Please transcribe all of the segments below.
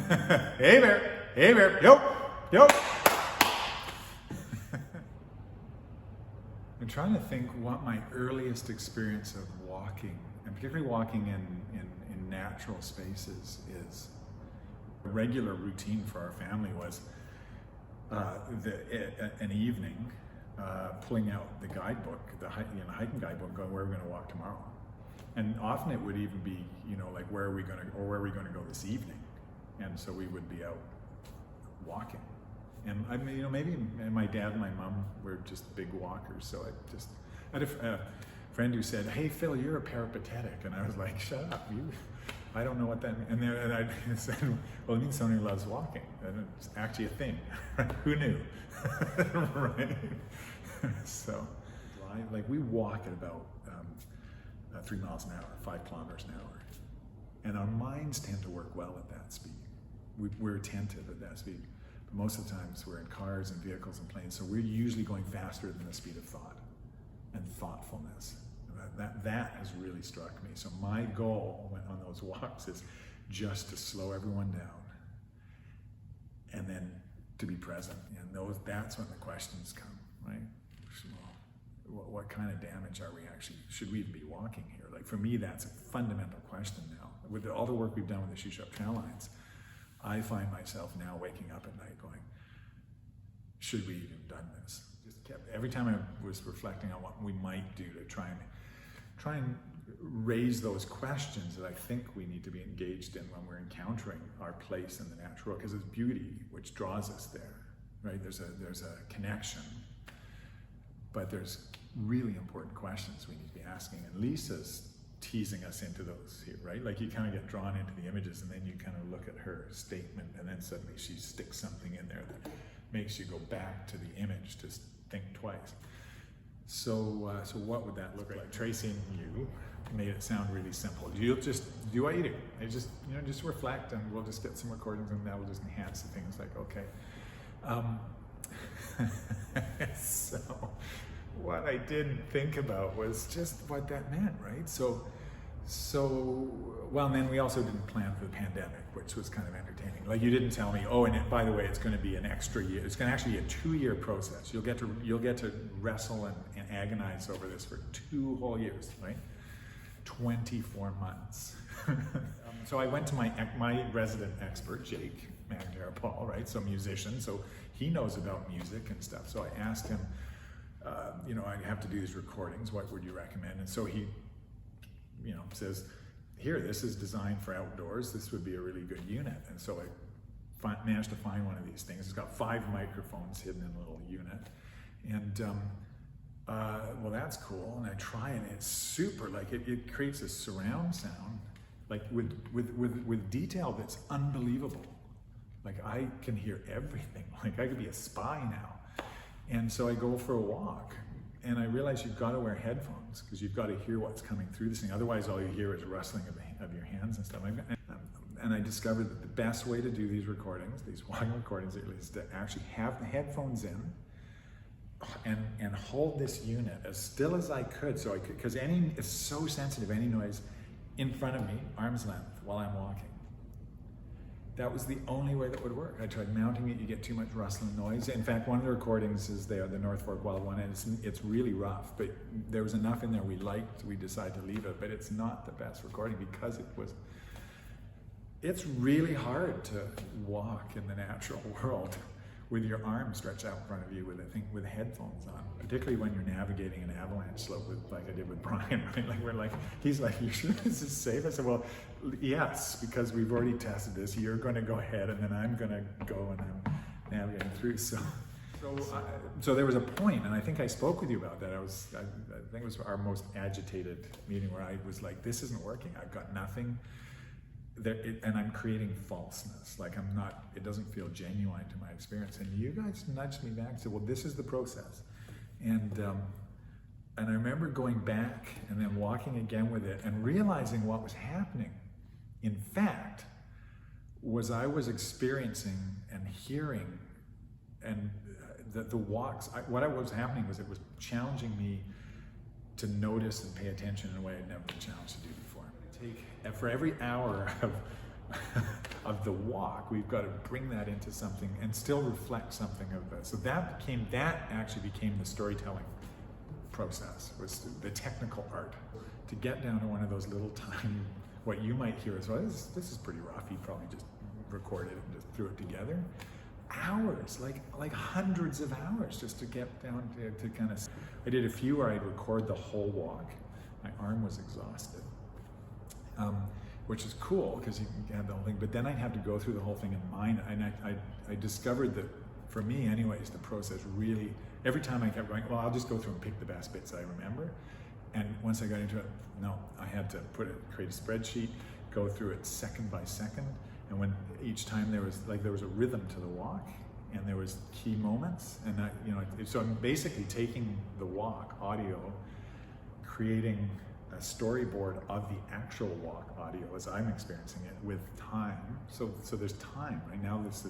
Hey Bear, hey Bear, yo. I'm trying to think what my earliest experience of walking, and particularly walking in natural spaces, is. A regular routine for our family was an evening pulling out the guidebook, the hiking guidebook, going, where are we going to walk tomorrow? And often it would even be, like, where are we going to go this evening? And so we would be out walking. And I mean, maybe my dad and my mom were just big walkers. So I had a friend who said, "Hey Phil, you're a peripatetic," and I was like, "Shut up, I don't know what that means." And I said, "Well, it means someone who loves walking." And it's actually a thing. Who knew? Right? So, like, we walk at about 3 miles an hour, 5 kilometers an hour. And our minds tend to work well at that speed. We're attentive at that speed. But most of the times we're in cars and vehicles and planes, so we're usually going faster than the speed of thought and thoughtfulness. That has really struck me. So my goal on those walks is just to slow everyone down and then to be present. And that's when the questions come, right? Well, what kind of damage are we actually, should we even be walking here? Like, for me, that's a fundamental question now. With all the work we've done with the Shuswap Trail Alliance, I find myself now waking up at night going, should we even done this? Every time I was reflecting on what we might do to try and raise those questions that I think we need to be engaged in when we're encountering our place in the natural, because it's beauty which draws us there, right? There's a connection, but there's really important questions we need to be asking, and Lisa's teasing us into those here, right? Like, you kind of get drawn into the images, and then you kind of look at her statement, and then suddenly she sticks something in there that makes you go back to the image to think twice. So what would that look like? Tracy and you made it sound really simple. You'll just do what you do. You just reflect, and we'll just get some recordings, and that will just enhance the things. Like, okay. So what I didn't think about was just what that meant, right? So well, and then we also didn't plan for the pandemic, which was kind of entertaining. Like, you didn't tell me, oh, and by the way, it's going to be an extra year. It's going to actually be a 2-year process. You'll get to wrestle and agonize over this for 2 whole years, right? 24 months. So I went to my resident expert, Jake McIntyre-Paul, right? So musician, so he knows about music and stuff. So I asked him, I have to do these recordings. What would you recommend? And so he, says, here, this is designed for outdoors. This would be a really good unit. And so I managed to find one of these things. It's got 5 microphones hidden in a little unit. And well, that's cool. And I try, and it's super, like, it creates a surround sound, like with detail that's unbelievable. Like, I can hear everything. Like, I could be a spy now. And so I go for a walk, and I realize you've got to wear headphones, because you've got to hear what's coming through this thing. Otherwise, all you hear is rustling of your hands and stuff. And I discovered that the best way to do these recordings, these walking recordings, is to actually have the headphones in and hold this unit as still as I could, because it's so sensitive, any noise in front of me, arm's length, while I'm walking. That was the only way that would work. I tried mounting it, you get too much rustling noise. In fact, one of the recordings is the North Fork Wild one, and it's really rough, but there was enough in there we liked, we decided to leave it, but it's not the best recording because it's really hard to walk in the natural world with your arms stretched out in front of you with headphones on, particularly when you're navigating an avalanche slope like I did with Brian, right? He's like, you sure this is safe? I said, well, yes, because we've already tested this. You're going to go ahead, and then I'm going to go and I'm navigating through. So there was a point, and I think I spoke with you about that. I think it was our most agitated meeting where I was like, this isn't working. I've got nothing. And I'm creating falseness, like it doesn't feel genuine to my experience. And you guys nudged me back and said, well, this is the process. And I remember going back and then walking again with it and realizing what was happening, in fact, was I was experiencing and hearing, and the walks, what was happening was it was challenging me to notice and pay attention in a way I'd never been challenged to do before. For every hour of the walk, we've got to bring that into something and still reflect something of this. So that actually became the storytelling process, was the technical art. To get down to one of those little tiny, what you might hear as well, this is pretty rough, he probably just recorded it and just threw it together. Hours, like hundreds of hours just to get down to kind of, I did a few where I'd record the whole walk. My arm was exhausted, which is cool because you can have the whole thing, but then I'd have to go through the whole thing and mine it. And I discovered that, for me anyways, the process really, every time I kept going, well, I'll just go through and pick the best bits I remember. And once I got into it, no, I had to create a spreadsheet, go through it second by second. And when each time there was a rhythm to the walk, and there was key moments, and that, so I'm basically taking the walk audio, creating a storyboard of the actual walk audio as I'm experiencing it with time. So there's time right now. This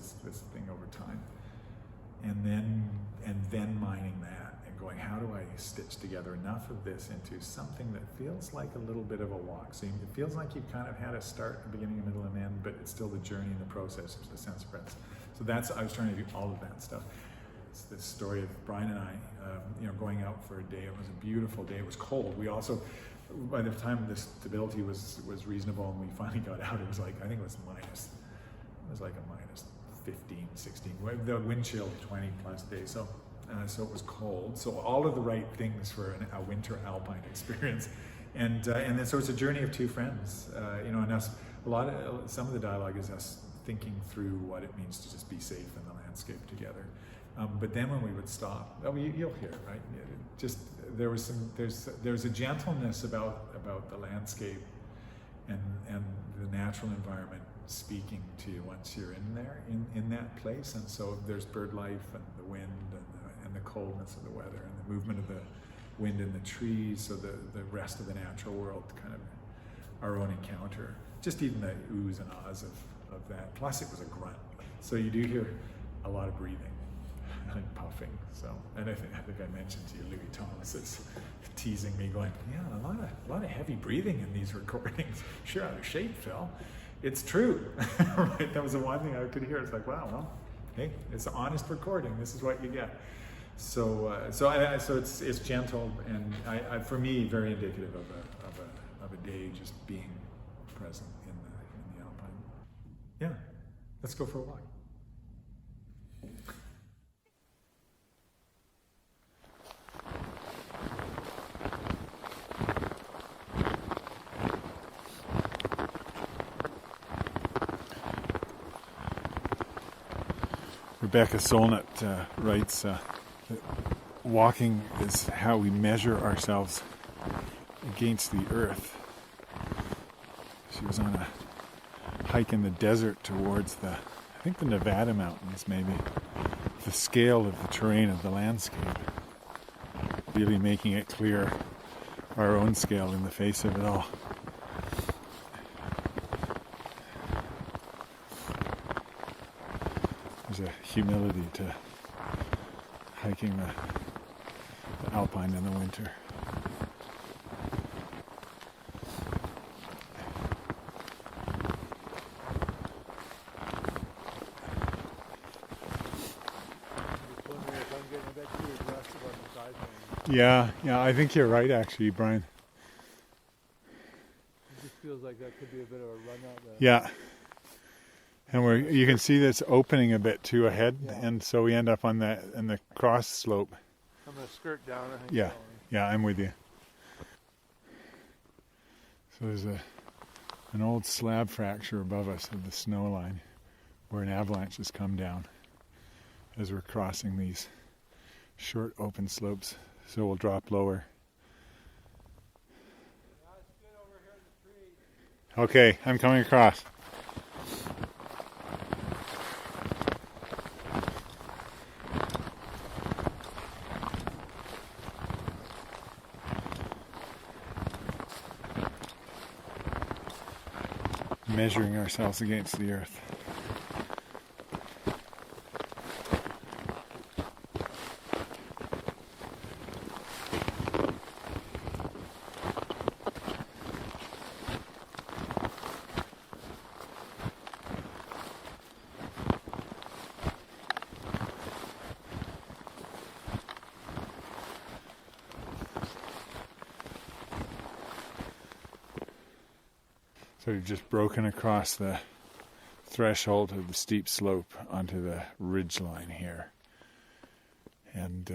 thing over time, and then mining that and going, how do I stitch together enough of this into something that feels like a little bit of a walk? So it feels like you've kind of had a start, a beginning, a middle, and end, but it's still the journey and the process. There's the sense of breadth. So I was trying to do all of that stuff. It's this story of Brian and I, going out for a day. It was a beautiful day. It was cold. We also, by the time the stability was reasonable and we finally got out, it was like, I think it was like a minus 15, 16. The wind chill 20 plus days. So it was cold. So all of the right things for a winter alpine experience. And then so it's a journey of two friends, and us, some of the dialogue is us thinking through what it means to just be safe in the landscape together. But then when we would stop, you'll hear it, right? There's a gentleness about the landscape and the natural environment speaking to you once you're in there, in that place. And so there's bird life and the wind and the coldness of the weather and the movement of the wind in the trees. So the rest of the natural world, kind of our own encounter, just even the oohs and ahs of that. Plus it was a grunt. So you do hear a lot of breathing and puffing. So, and I think I mentioned to you, Louis Thomas is teasing me, going, yeah, a lot of heavy breathing in these recordings. Sure, out of shape, Phil. It's true. Right? That was the one thing I could hear. It's like, wow, well, hey, it's an honest recording. This is what you get. So it's gentle, and for me, very indicative of a day just being present in the alpine. Yeah, let's go for a walk. Rebecca Solnit writes that walking is how we measure ourselves against the earth. She was on a hike in the desert towards I think the Nevada mountains maybe, the scale of the terrain of the landscape, really making it clear our own scale in the face of it all. There's a humility to hiking the alpine in the winter. Yeah, I think you're right, actually, Brian. It just feels like that could be a bit of a run out there. Yeah. And you can see this opening a bit too ahead, and so we end up on the cross slope. I'm going to skirt down, I think. Yeah, I'm with you. So there's an old slab fracture above us of the snow line where an avalanche has come down as we're crossing these short open slopes. So we'll drop lower. Yeah, it's good over here in the trees. Okay, I'm coming across. Measuring ourselves against the earth. So we've just broken across the threshold of the steep slope onto the ridge line here. And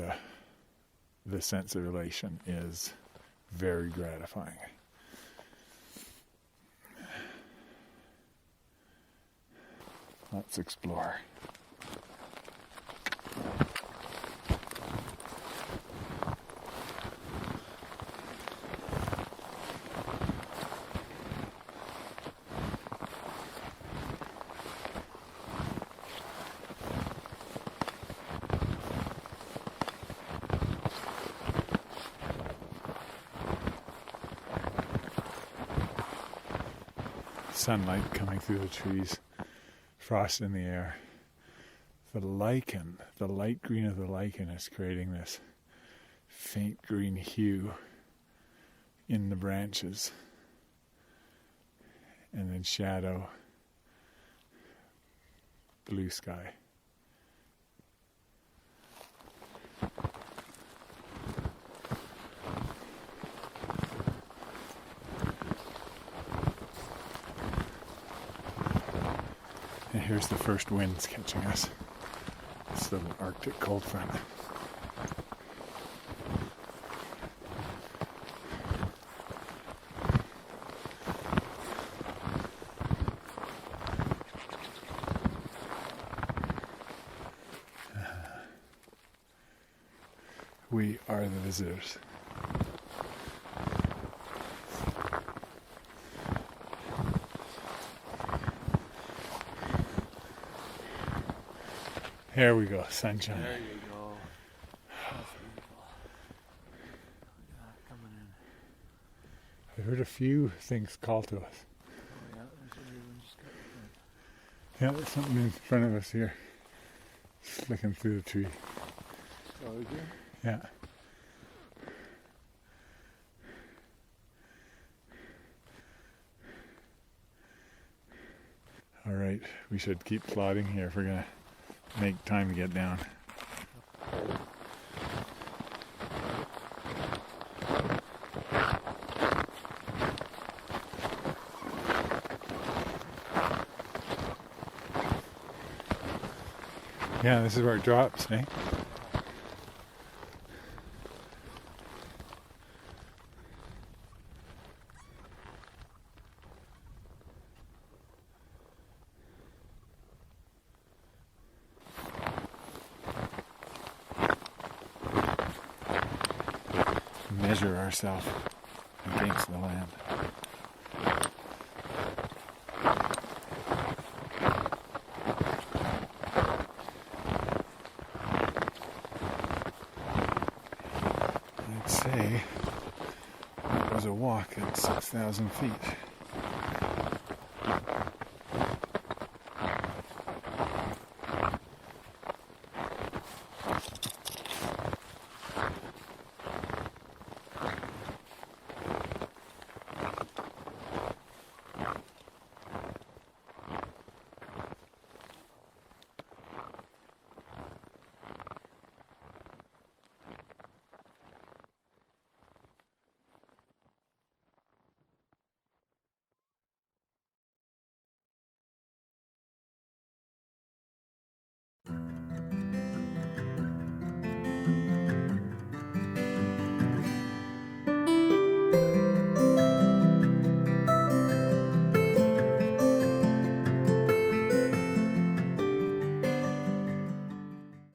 the sense of elation is very gratifying. Let's explore. Sunlight coming through the trees, frost in the air. The lichen, the light green of the lichen is creating this faint green hue in the branches. And then shadow, blue sky. And here's the first winds catching us. This little Arctic cold front. We are the visitors. There we go, sunshine. There you go. That's beautiful. Look at that coming in. I heard a few things call to us. Oh yeah, there's a new one just got in. Yeah, there's something in front of us here. Just looking through the tree. Oh, is there? Yeah. All right, we should keep plodding here if we're gonna make time to get down. Yeah, this is where it drops, eh? Measure ourselves against the land. I'd say that was a walk at 6,000 feet.